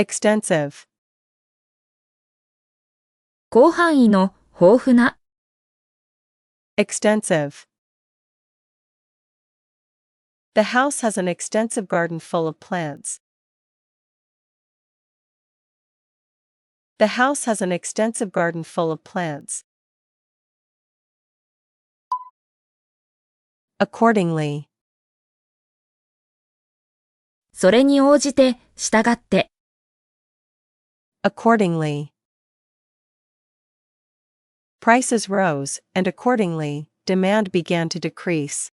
extensive, 広範囲の豊富な、extensive. The house has an extensive garden full of plants. The house has an extensive garden full of plants. Accordingly, それに応じて、従って、accordingly. Prices rose, and accordingly, demand began to decrease.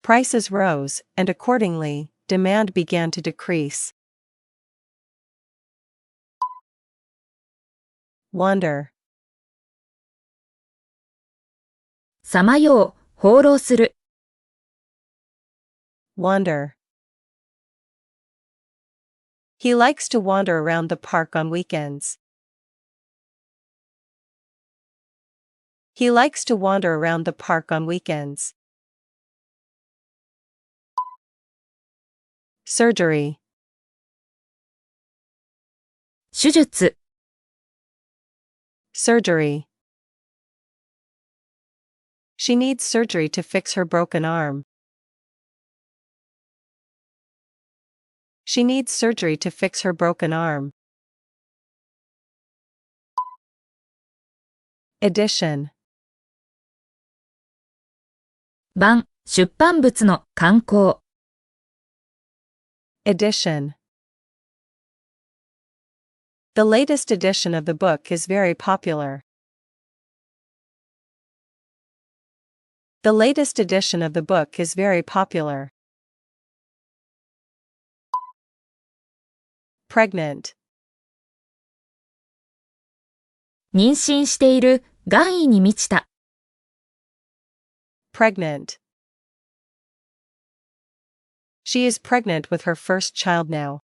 Prices rose, and accordingly, demand began to decrease. Wander, さまよう、放浪する、wander. He likes to wander around the park on weekends. He likes to wander around the park on weekends. Surgery, 手術、surgery. She needs surgery to fix her broken arm. She needs surgery to fix her broken arm. Edition, 版、出版物の刊行、edition. The latest edition of the book is very popular. The latest edition of the book is very popular. Pregnant, 妊娠している、願意に満ちた、pregnant. She is pregnant with her first child now.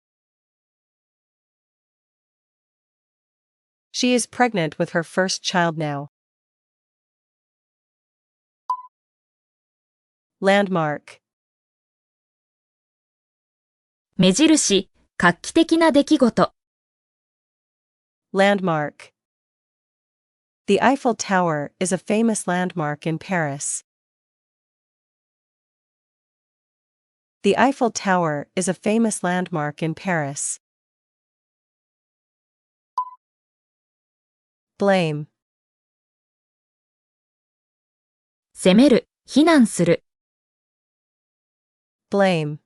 She is pregnant with her first child now. Landmark, 目印、画期的な出来事、landmark. The Eiffel Tower is a famous landmark in Paris. The Eiffel Tower is a famous landmark in Paris. Blame, 責める、非難する、blame.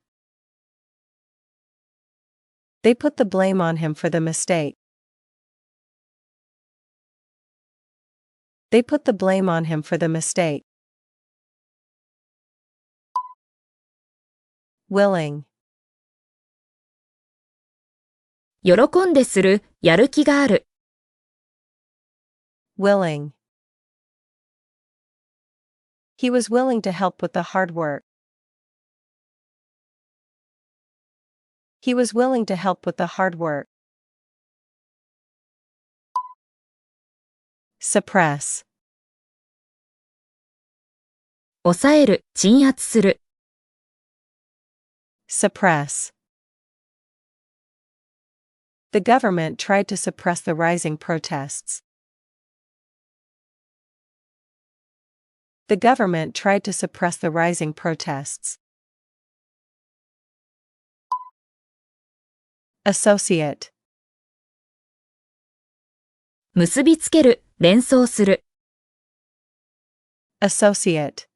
They put the blame on him for the mistake. They put the blame on him for the mistake. Willing, 喜んでする、やる気がある、willing. He was willing to help with the hard work. He was willing to help with the hard work. Suppress, 抑える、鎮圧する、suppress. The government tried to suppress the rising protests. The government tried to suppress the rising protests. Associate, 結びつける、連想する、associate.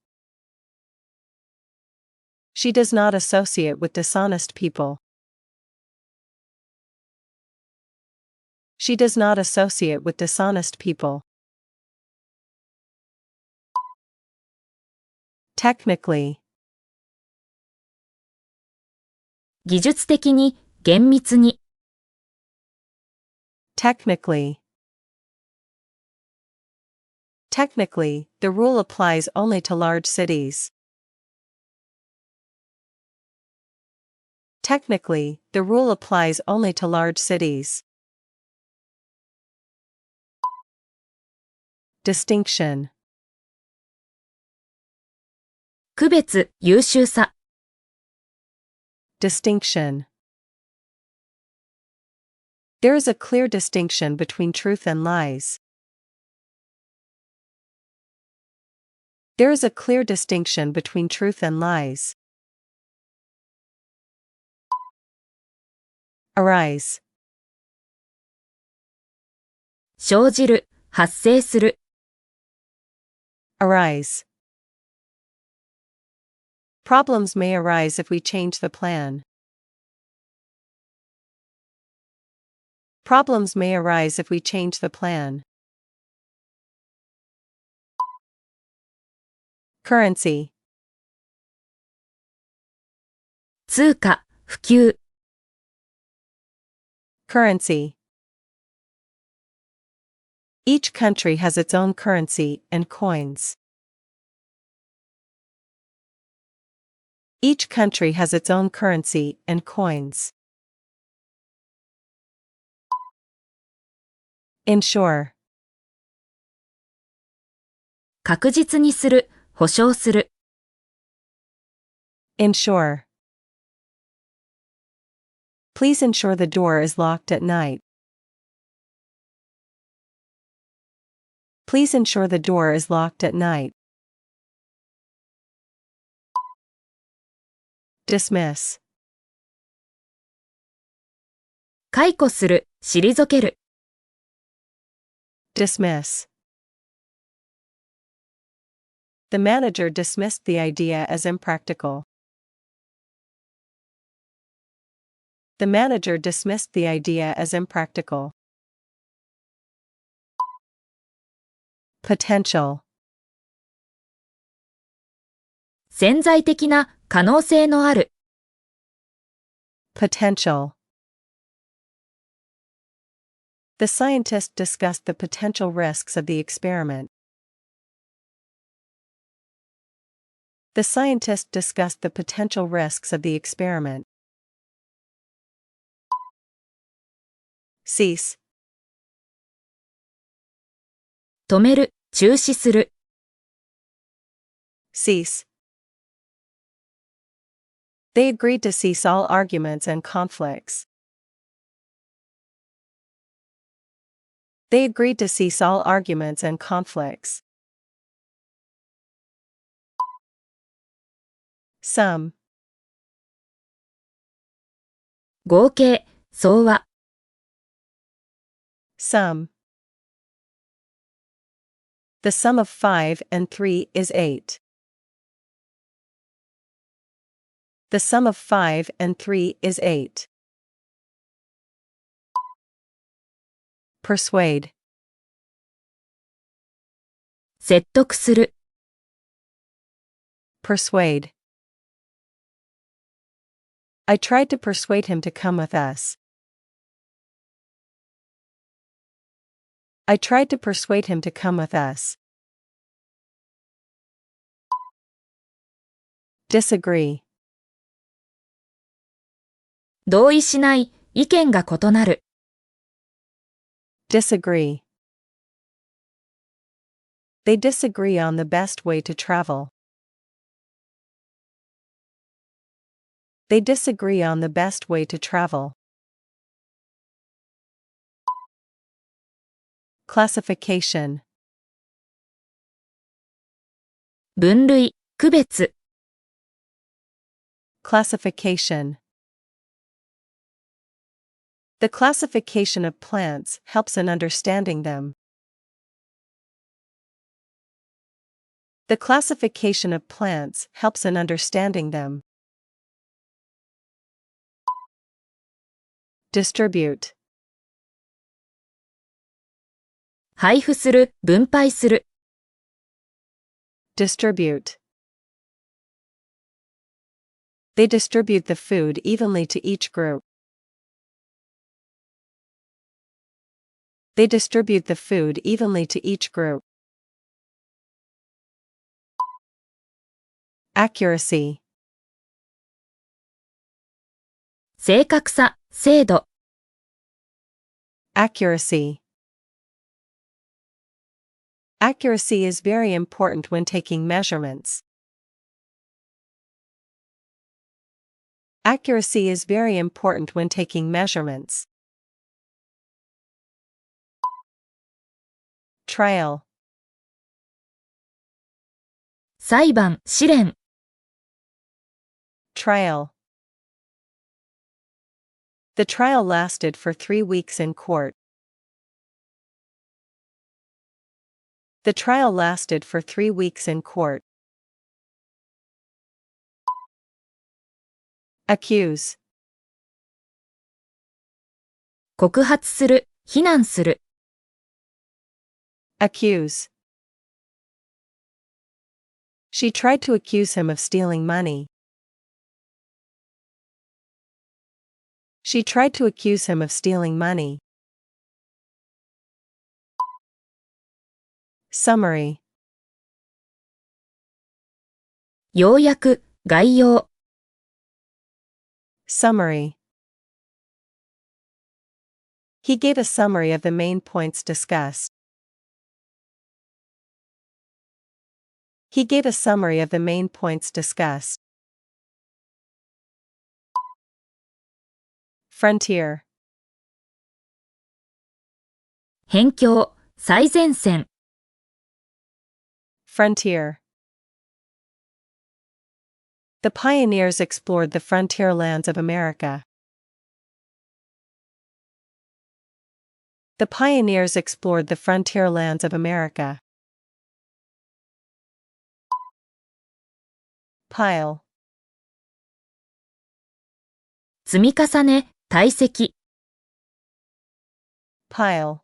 She does not associate with dishonest people. She does not associate with dishonest people. Technically, 技術的に、厳密に、technically. Technically, the rule applies only to large cities. Technically, the rule applies only to large cities. Distinction, 区別、優秀さ、Distinction. There is a clear distinction between truth and lies. There is a clear distinction between truth and lies. Arise. 生じる、発生する。Arise. Problems may arise if we change the plan. Problems may arise if we change the plan. Currency. 通貨、普及。Currency. Each country has its own currency and coins. Each country has its own currency and coins. Ensure. 確実にする、保証する。Ensure. Please ensure the door is locked at night. Please ensure the door is locked at night. Dismiss. 解雇する、退ける。Dismiss. The manager dismissed the idea as impractical. The manager dismissed the idea as impractical. Potential. 潜在的な可能性のある。Potential. The scientist discussed the potential risks of the experiment. The scientist discussed the potential risks of the experiment. Cease. 止める、中止する。Cease. They agreed to cease all arguments and conflicts. They agreed to cease all arguments and conflicts. Sum. 合計、総和。Sum. The sum of 5 and 3 is 8. The sum of 5 and 3 is 8. Persuade. 説得する。Persuade. I tried to persuade him to come with us. I tried to persuade him to come with us. Disagree. 同意しない、意見が異なる。Disagree. They disagree on the best way to travel. They disagree on the best way to travel. Classification. 分類、区別。Classification. The classification of plants helps in understanding them. The classification of plants helps in understanding them. Distribute. 配布する、分配する。Distribute. They distribute the food evenly to each group. They distribute the food evenly to each group. Accuracy. 正確さ、精度。Accuracy. Accuracy is very important when taking measurements. Accuracy is very important when taking measurements. Trial. 裁判、試練。Trial. The trial lasted for 3 weeks in court. The trial lasted for 3 weeks in court. Accuse. 告発する、非難する。Accuse. She tried to accuse him of stealing money. She tried to accuse him of stealing money. Summary. 要約、概要。Summary. He gave a summary of the main points discussed. He gave a summary of the main points discussed. Frontier. 辺境、最前線。Frontier. The pioneers explored the frontier lands of America. The pioneers explored the frontier lands of America. Pile. 積み重ね、堆積。Pile.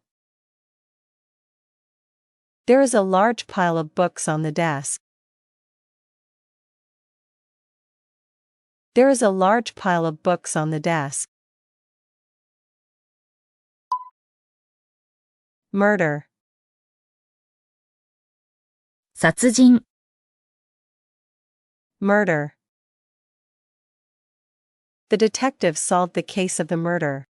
There is a large pile of books on the desk. There is a large pile of books on the desk. Murder. 殺人。Murder. The detective solved the case of the murder.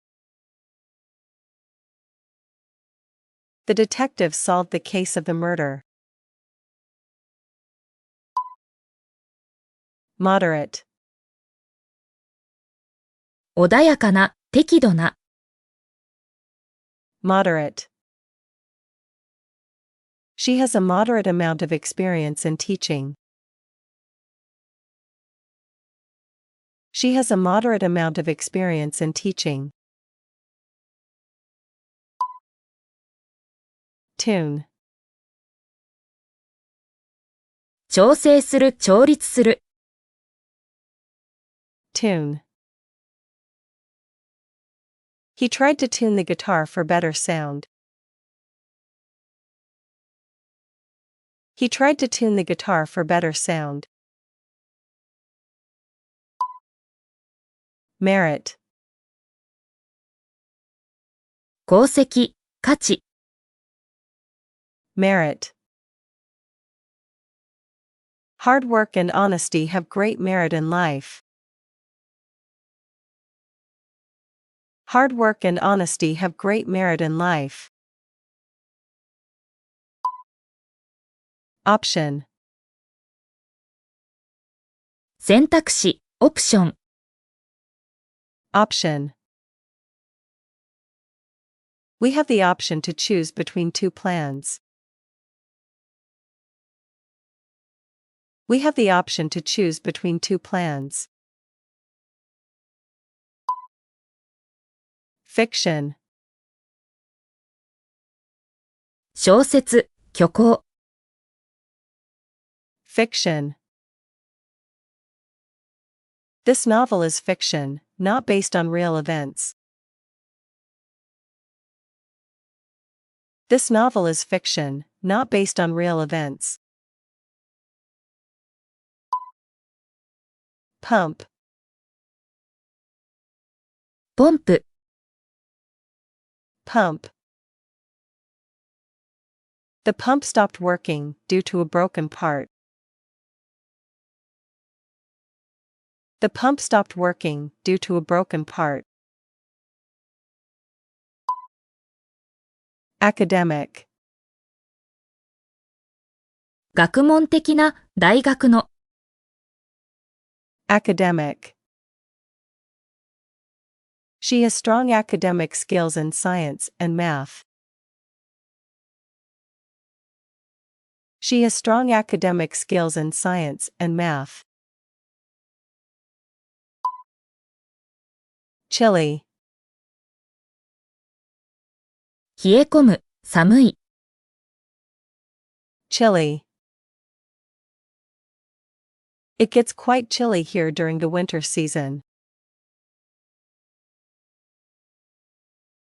The detective solved the case of the murder. Moderate. 穏やかな、適度な。Moderate. She has a moderate amount of experience in teaching. She has a moderate amount of experience in teaching. Tune. 調整する、調律する。Tune. He tried to tune the guitar for better sound. He tried to tune the guitar for better sound. Merit. 功績、価値。Merit. Hard work and honesty have great merit in life. Hard work and honesty have great merit in life. Option. 選択肢、オプション。Option. We have the option to choose between 2 plans. We have the option to choose between 2 plans. Fiction. 小説、虚構。Fiction. This novel is fiction, not based on real events. This novel is fiction, not based on real events. Pump. ポンプ。Pump. The pump stopped working due to a broken part. The pump stopped working due to a broken part. Academic. 学問的な、大学の。Academic. She has strong academic skills in science and math. She has strong academic skills in science and math. Chilly. 冷え込む、寒い。Chilly. It gets quite chilly here during the winter season.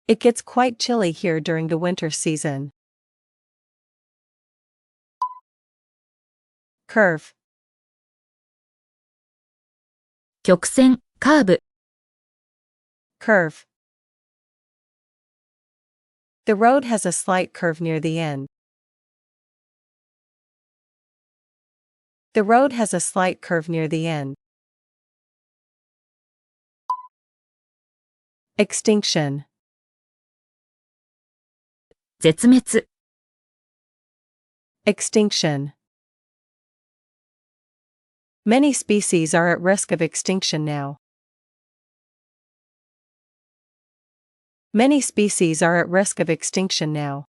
It gets quite chilly here during the winter season. Curve. 曲線、カーブ。Curve. The road has a slight curve near the end. The road has a slight curve near the end. Extinction. 絶滅。Extinction. Many species are at risk of extinction now. Many species are at risk of extinction now.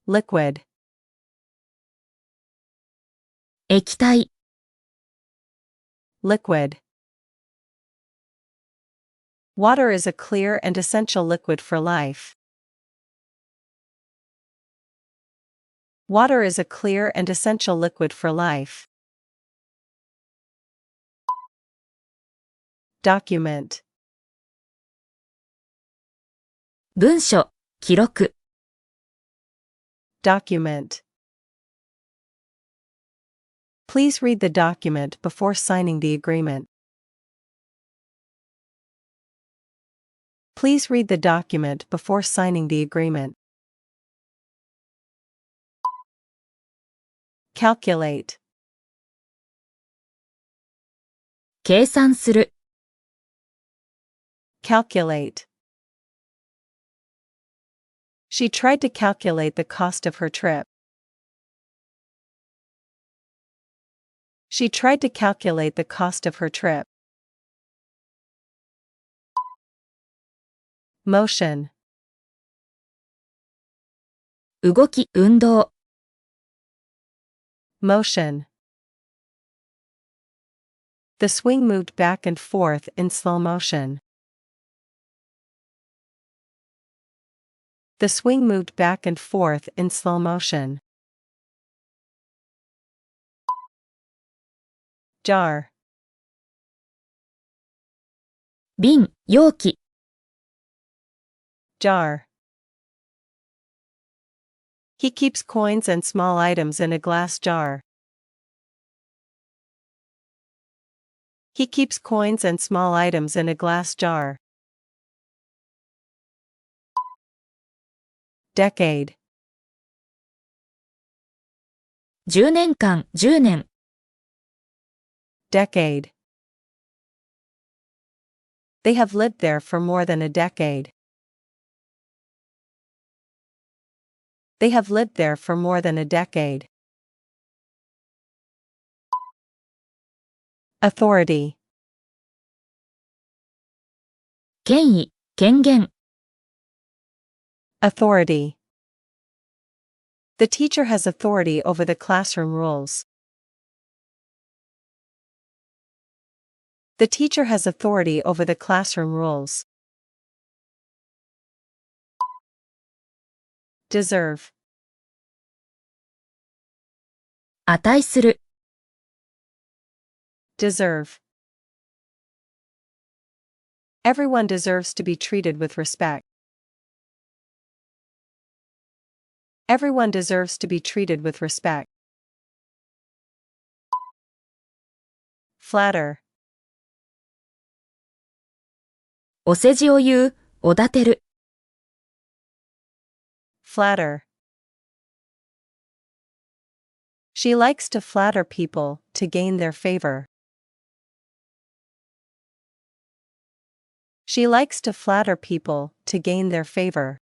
Liquid. 液体。Liquid. Water is a clear and essential liquid for life. Water is a clear and essential liquid for life. Document. 文書、記録。Document. Please read the document before signing the agreement. Please read the document before signing the agreement. Calculate. 計算する。Calculate. She tried to calculate the cost of her trip. She tried to calculate the cost of her trip. Motion. 動き、運動。Motion. The swing moved back and forth in slow motion. The swing moved back and forth in slow motion. Jar. 瓶、容器。Jar. He keeps coins and small items in a glass jar. He keeps coins and small items in a glass jar. Decade. 10年間、10年。Decade. They have lived there for more than a decade. They have lived there for more than a decade. Authority. 権威、権限。Authority. The teacher has authority over the classroom rules. The teacher has authority over the classroom rules. Deserve. 値する。Deserve. Everyone deserves to be treated with respect. Everyone deserves to be treated with respect. Flatter. お世辞を言う、おだてる。Flatter. She likes to flatter people to gain their favor. She likes to flatter people to gain their favor.